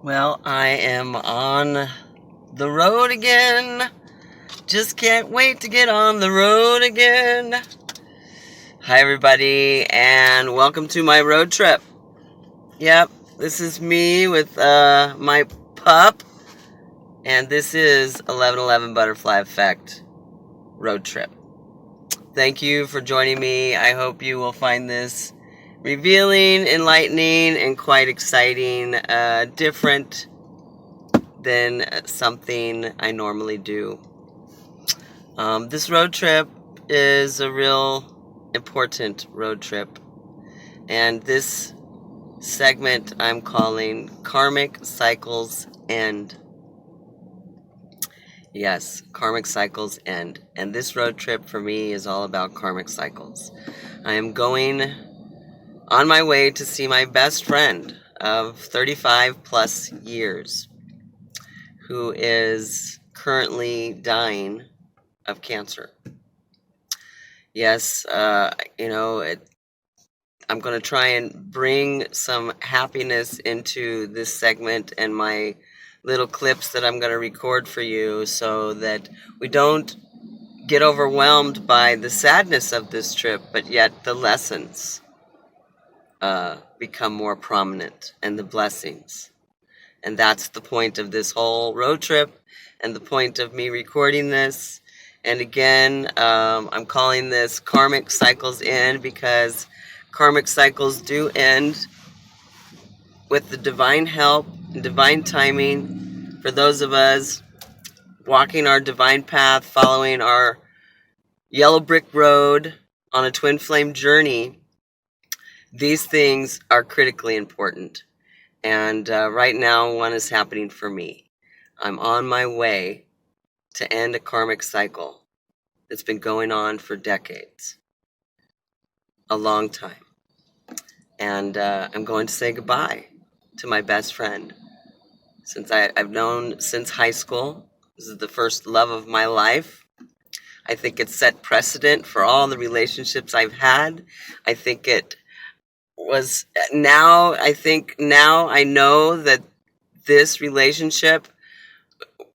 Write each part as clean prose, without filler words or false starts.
Well, I am on the road again. Just can't wait to get on the road again. Hi, everybody, and welcome to my road trip. Yep, this is me with my pup, and this is 1111 Butterfly Effect road trip. Thank you for joining me. I hope you will find this revealing, enlightening, and quite exciting, different than something I normally do. This road trip is a real important road trip, and this segment I'm calling Karmic Cycles End. Yes, Karmic Cycles End. And this road trip for me is all about karmic cycles. I am going on my way to see my best friend of 35 plus years, who is currently dying of cancer. Yes, I'm going to try and bring some happiness into this segment and my little clips that I'm going to record for you so that we don't get overwhelmed by the sadness of this trip, but yet the lessons become more prominent and the blessings. And that's the point of this whole road trip and the point of me recording this. And again, I'm calling this Karmic Cycles End because karmic cycles do end with the divine help and divine timing for those of us walking our divine path, following our yellow brick road on a twin flame journey. These things are critically important. And right now, one is happening for me. I'm on my way to end a karmic cycle that's been going on for decades. A long time. And I'm going to say goodbye to my best friend. Since I've known since high school. This is the first love of my life. I think it set precedent for all the relationships I've had. I think it was now I know that this relationship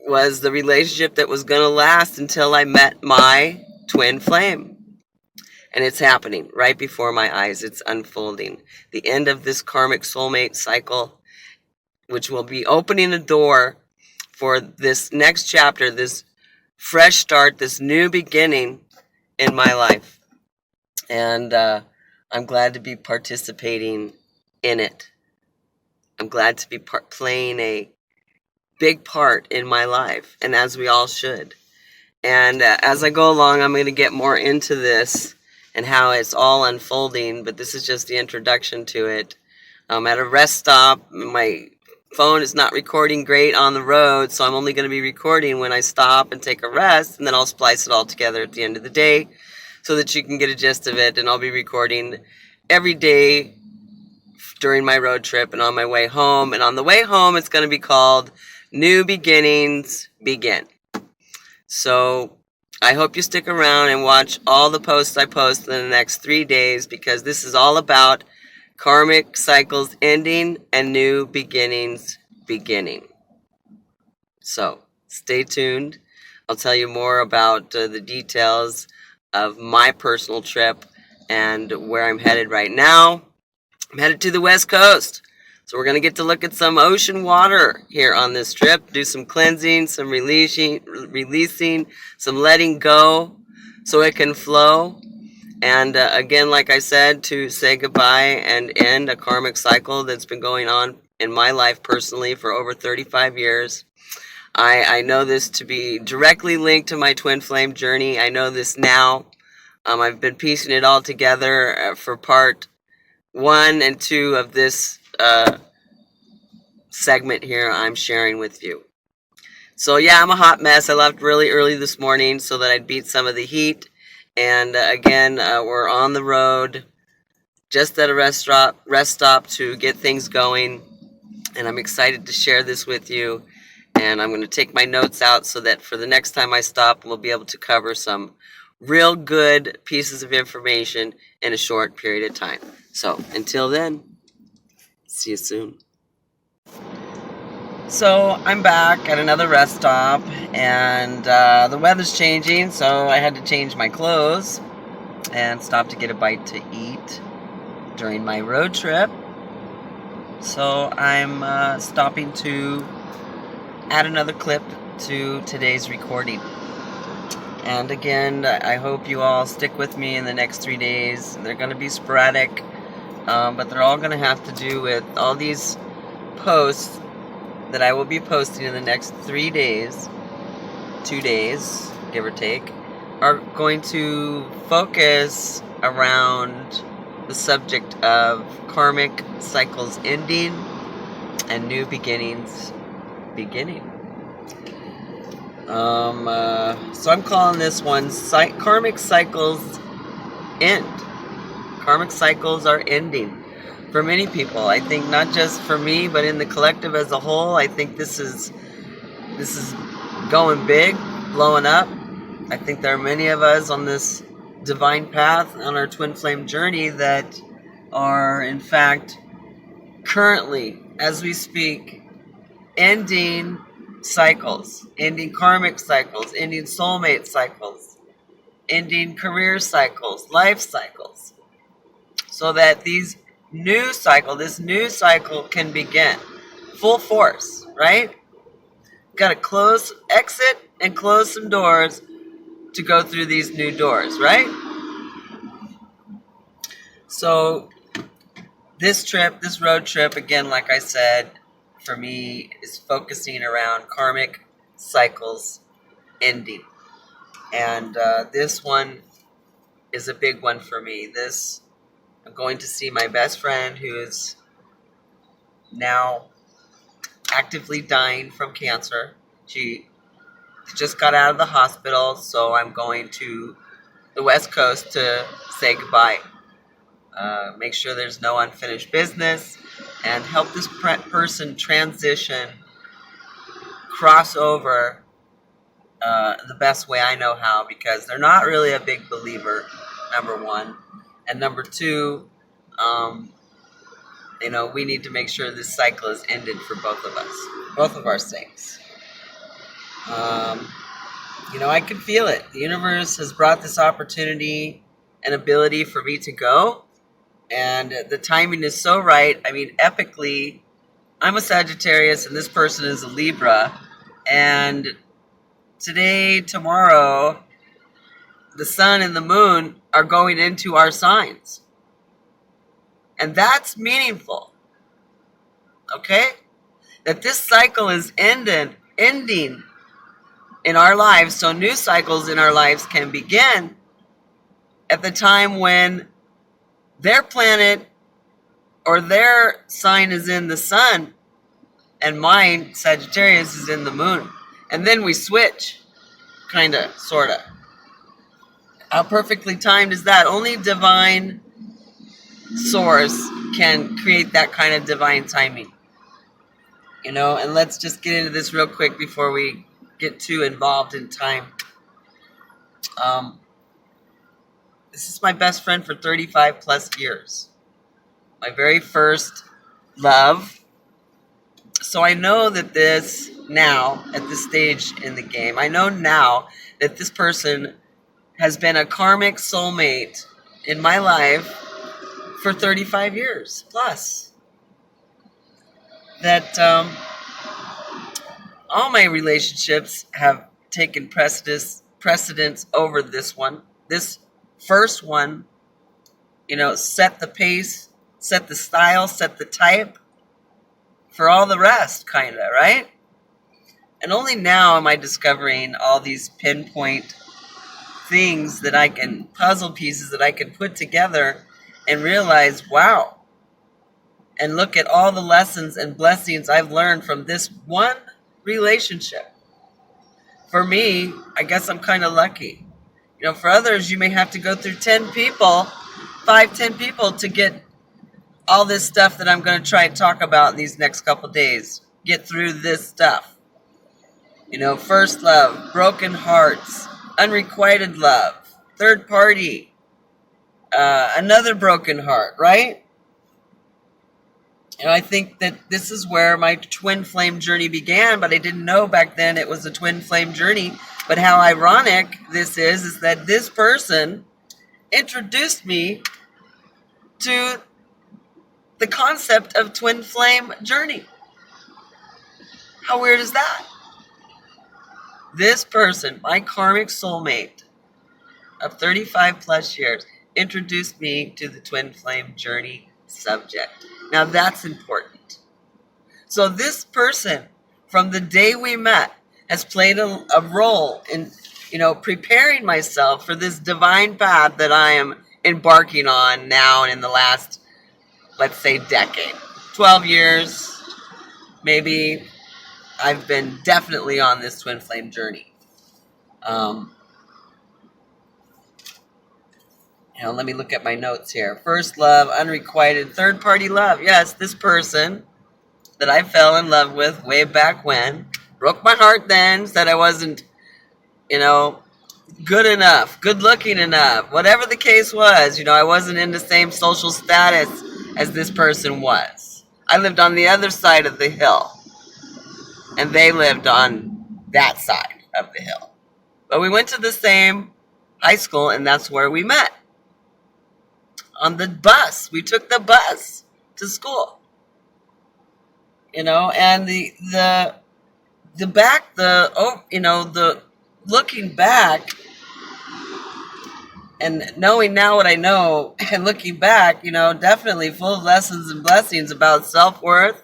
was the relationship that was going to last until I met my twin flame. And it's happening right before my eyes. It's unfolding. The end of this karmic soulmate cycle, which will be opening a door for this next chapter, this fresh start, this new beginning in my life. And I'm glad to be participating in it. I'm glad to be playing a big part in my life, and as we all should. And as I go along, I'm going to get more into this and how it's all unfolding, but this is just the introduction to it. I'm at a rest stop. My phone is not recording great on the road, so I'm only going to be recording when I stop and take a rest, and then I'll splice it all together at the end of the day so that you can get a gist of it. And I'll be recording every day during my road trip and on my way home. And on the way home, it's going to be called New Beginnings Begin. So I hope you stick around and watch all the posts I post in the next 3 days, because this is all about karmic cycles ending and new beginnings beginning. So stay tuned. I'll tell you more about the details of my personal trip and where I'm headed right now. I'm headed to the West Coast. So we're going to get to look at some ocean water here on this trip, do some cleansing, some releasing, some letting go so it can flow. And again, like I said, to say goodbye and end a karmic cycle that's been going on in my life personally for over 35 years. I know this to be directly linked to my twin flame journey. I know this now. I've been piecing it all together for part 1 and 2 of this segment here I'm sharing with you. So yeah, I'm a hot mess. I left really early this morning so that I'd beat some of the heat. And again, we're on the road, just at a rest stop to get things going. And I'm excited to share this with you. And I'm going to take my notes out so that for the next time I stop, we'll be able to cover some real good pieces of information in a short period of time. So until then, see you soon. So I'm back at another rest stop, and the weather's changing, so I had to change my clothes and stop to get a bite to eat during my road trip. So I'm stopping to add another clip to today's recording. And again, I hope you all stick with me in the next 3 days. They're going to be sporadic, but they're all going to have to do with all these posts that I will be posting in the next 3 days, 2 days, give or take, are going to focus around the subject of karmic cycles ending and new beginnings beginning. So I'm calling this one Karmic Cycles End. Karmic cycles are ending for many people. I think not just for me, but in the collective as a whole. I think this is going big, blowing up. I think there are many of us on this divine path, on our twin flame journey, that are in fact currently, as we speak, ending cycles, ending karmic cycles, ending soulmate cycles, ending career cycles, life cycles, so that this new cycle can begin full force, right? Got to exit and close some doors to go through these new doors, right? So this road trip, again, like I said, for me, is focusing around karmic cycles ending. And this one is a big one for me. I'm going to see my best friend who is now actively dying from cancer. She just got out of the hospital, so I'm going to the West Coast to say goodbye. Make sure there's no unfinished business, and help this person transition, cross over the best way I know how, because they're not really a big believer, number one. And number two, we need to make sure this cycle is ended for both of us, both of our sakes. I can feel it. The universe has brought this opportunity and ability for me to go. And the timing is so right. I mean, epically, I'm a Sagittarius and this person is a Libra. And today, tomorrow, the sun and the moon are going into our signs. And that's meaningful. Okay? That this cycle is ending in our lives, so new cycles in our lives can begin at the time when their planet or their sign is in the sun and mine, Sagittarius, is in the moon. And then we switch, kind of, sort of. How perfectly timed is that? Only divine source can create that kind of divine timing. And let's just get into this real quick before we get too involved in time. This is my best friend for 35 plus years. My very first love. So I know that at this stage in the game, I know now that this person has been a karmic soulmate in my life for 35 years plus. That all my relationships have taken precedence over this one. This first one, set the pace, set the style, set the type for all the rest, kind of, right? And only now am I discovering all these pinpoint things puzzle pieces that I can put together and realize, wow. And look at all the lessons and blessings I've learned from this one relationship. For me, I guess I'm kind of lucky. For others, you may have to go through 10 people to get all this stuff that I'm going to try and talk about in these next couple days. Get through this stuff. First love, broken hearts, unrequited love, third party, another broken heart, right? I think that this is where my twin flame journey began, but I didn't know back then it was a twin flame journey. But how ironic this is that this person introduced me to the concept of twin flame journey. How weird is that? This person, my karmic soulmate of 35 plus years, introduced me to the twin flame journey subject. Now that's important. So this person, from the day we met, has played a role in, preparing myself for this divine path that I am embarking on now and in the last, let's say, decade. 12 years, maybe. I've been definitely on this twin flame journey. Let me look at my notes here. First love, unrequited, third party love. Yes, this person that I fell in love with way back when broke my heart then, said I wasn't, good enough, good looking enough, whatever the case was. I wasn't in the same social status as this person was. I lived on the other side of the hill, and they lived on that side of the hill. But we went to the same high school, and that's where we met. On the bus. We took the bus to school. And the looking back and knowing now what I know and looking back, definitely full of lessons and blessings about self-worth,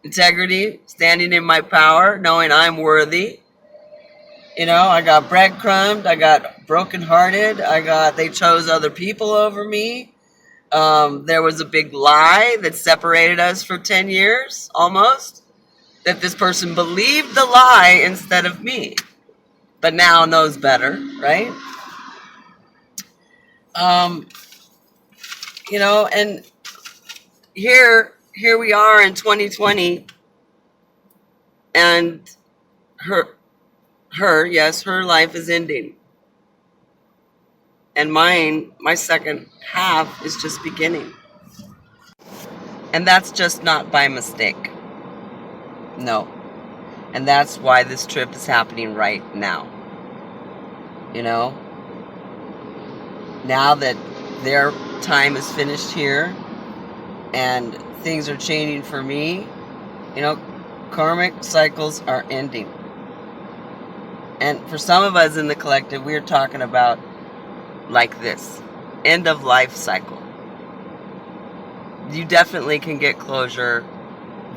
integrity, standing in my power, knowing I'm worthy. I got breadcrumbed, I got brokenhearted, they chose other people over me. There was a big lie that separated us for 10 years, almost, that this person believed the lie instead of me, but now knows better, right? And here we are in 2020, and her life is ending. And my second half is just beginning. And that's just not by mistake. No. And that's why this trip is happening right now. Now that their time is finished here and things are changing for me, karmic cycles are ending. And for some of us in the collective, we're talking about like this, end of life cycle. You definitely can get closure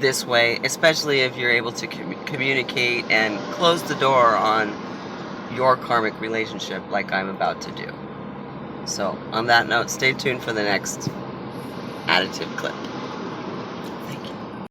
this way, especially if you're able to communicate and close the door on your karmic relationship like I'm about to do. So on that note, stay tuned for the next additive clip.